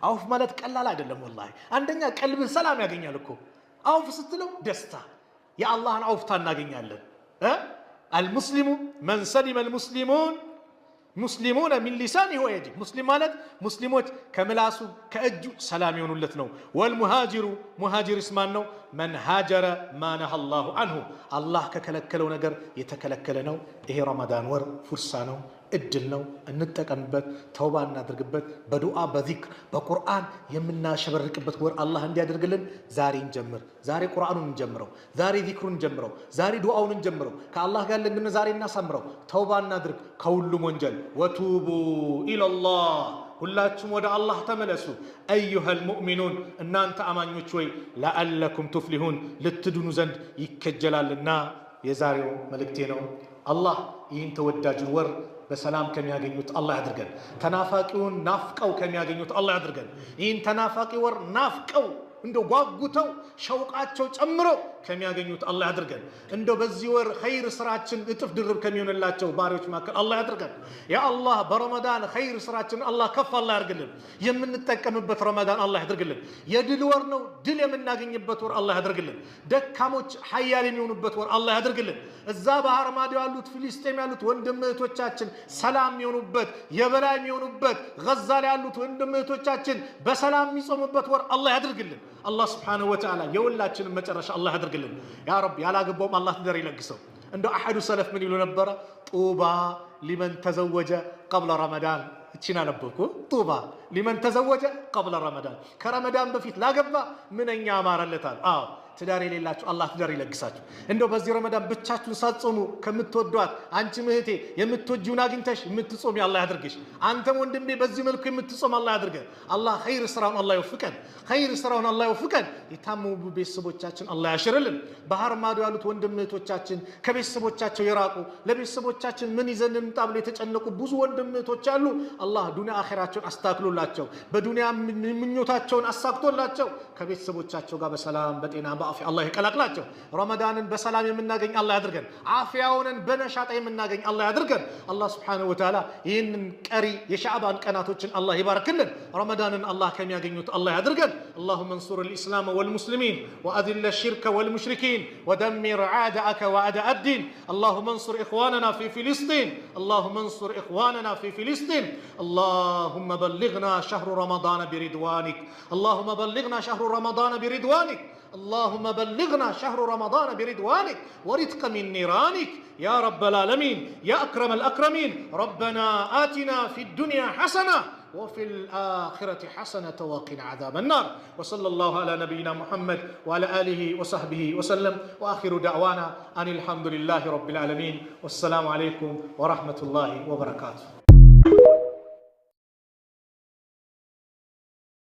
አውፍ ማለት ቀላል አይደለም ወላሂ አንደኛ ቀልብን ሰላም ያገኛል እኮ አውፍ ስትለው ደስታ የአላህን አውፍታ እናገኛለን المسلم من سلم المسلمون مسلمون من لسانه ويده مسلم ማለት ሙስሊሞች ከምላሱ ከእጁ ሰላም ይሆኑለት ነው والمهاجر مهاجر اسمان ነው من هاجر ما نهى الله عنه الله ከከለከለው ነገር የተከለከለ ነው ይሄ ረመዳን ወር ፍርሳ ነው እድል ነው እንጠቀምበት ተውባ እናድርግበት በዱዓ በዚክር በቁርአን የምናሸበርቅበት ወር አላህ እንዲያደርግልን ዛሬ እንጀምር ዛሬ ቁርአኑን እንጀምረው ዛሬ ዚክሩን እንጀምረው ዛሬ ዱዓውን እንጀምረው ከአላህ ጋር ለግን ዛሬ እናሳምረው ተውባ እናድርግ ከሁሉም ወንጀል ወቱቡ ኢላላህ ሁላችሁም ወደ አላህ ተመለሱ አዩሀል ሙእሚኑን እናንተ አማኞች ወይ ለአለኩም ትፍሊሁን ልትድኑ ዘንድ ይከጀላልና የዛሬው መልእክቴ ነው አላህ ይህን ተወዳጅን ወር በሰላም ከሚያገኙት አላህ ያድርገን ተናፋቂውን ናፍቀው ከሚያገኙት አላህ ያድርገን ይህን ተናፋቂ ወር ናፍቀው እንደው ጓጉተው ሸውቃቸው ጨምሮ ከሚያገኙት አላህ ያድርገን እንደው በዚህ ወር ኸይር ስራችን እጥፍ ድርብ ከሚሆንላቸው ባሪዎች መካከል አላህ ያድርገን ያ አላህ በረመዳን ኸይር ስራችን አላህ ከፍ አላህ ያድርግልን የምንጠቀምበት ረመዳን አላህ ያድርግልን የድል ወር ነው ድል የምናገኝበት ወር አላህ ያድርግልን ደካሞች ኃያል የሚሆኑበት ወር አላህ ያድርግልን እዛ ባህር ማዶ ያሉት ፍልስጤም ያሉት ወንድም እህቶቻችን ሰላም የሚሆኑበት የበላይ የሚሆኑበት ጋዛ ላይ ያሉት ወንድም እህቶቻችን በሰላም የሚጾሙበት ወር አላህ ያድርግልን الله سبحانه وتعالى يولاችን መጨረሻ الله ያድርግልን يا رب ያላገባውም الله ትዳር ይለግሰው እንደ አሐዱ ሰለፍ ምን ይሉ ነበር طوبى لمن تزوج قبل رمضان እቺና ነበርኩ طوبى لمن تزوج قبل رمضان ከረመዳን በፊት ላገባ ምንኛ አማረለታል ትዳር የሌላችሁ አላህ ትዳር ይለግሳችሁ እንደው በዚህ ረመዳን ብቻችሁን ሳትጾሙ ከምትወዷት አንቺ እህቴ የምትወጂውን አግኝተሽ የምትጾም አላህ ያድርግሽ አንተም ወንድሜ በዚህ መልኩ የምትጾም አላህ ያድርገን አላህ ኸይር ስራውን አላህ ይወፍቀን ኸይር ስራውን አላህ ይወፍቀን የታመሙ ቤተሰቦቻችን አላህ ያሽርልን ባህር ማዶ ያሉት ወንድም እህቶቻችን ከቤተሰቦቻቸው የራቁ ለቤተሰቦቻችን ምን ይዘን እንምጣ ብለው የተጨነቁ ብዙ ወንድም እህቶች አሉ አላህ ዱንያ አኺራቸውን አስተካክሎላቸው በዱንያ ምኞታቸውን አሳክቶላቸው ከቤተሰቦቻቸው ጋር በሰላም በጤና በአፊያ አላህ ይቀላቅላቸው ረመዳንን በሰላም የምናገኝ አላህ ያድርገን አፊያውንን በነሻጣ የምናገኝ አላህ ያድርገን አላህ Subhanahu Wa Ta'ala ይህንን ቀሪ የሻዕባን ቀናቶችን አላህ ይባርክልን ረመዳንን አላህ ከሚያገኙት አላህ ያድርገን اللهم انصر الإسلام والمسلمين وأذل الشرك والمشركين ودمر أعداءك وأعداء الدين اللهم انصر إخواننا في فلسطين اللهم انصر إخواننا في فلسطين اللهم بلغنا شهر رمضان برضوانك اللهم بلغنا شهر رمضان برضوانك اللهم بلغنا شهر رمضان برضوانك ورزقا من نيرانك يا رب العالمين يا أكرم الأكرمين ربنا آتنا في الدنيا حسنة وفي الآخرة حسنة وقنا عذاب النار وصلى الله على نبينا محمد وعلى آله وصحبه وسلم وآخر دعوانا أن الحمد لله رب العالمين والسلام عليكم ورحمة الله وبركاته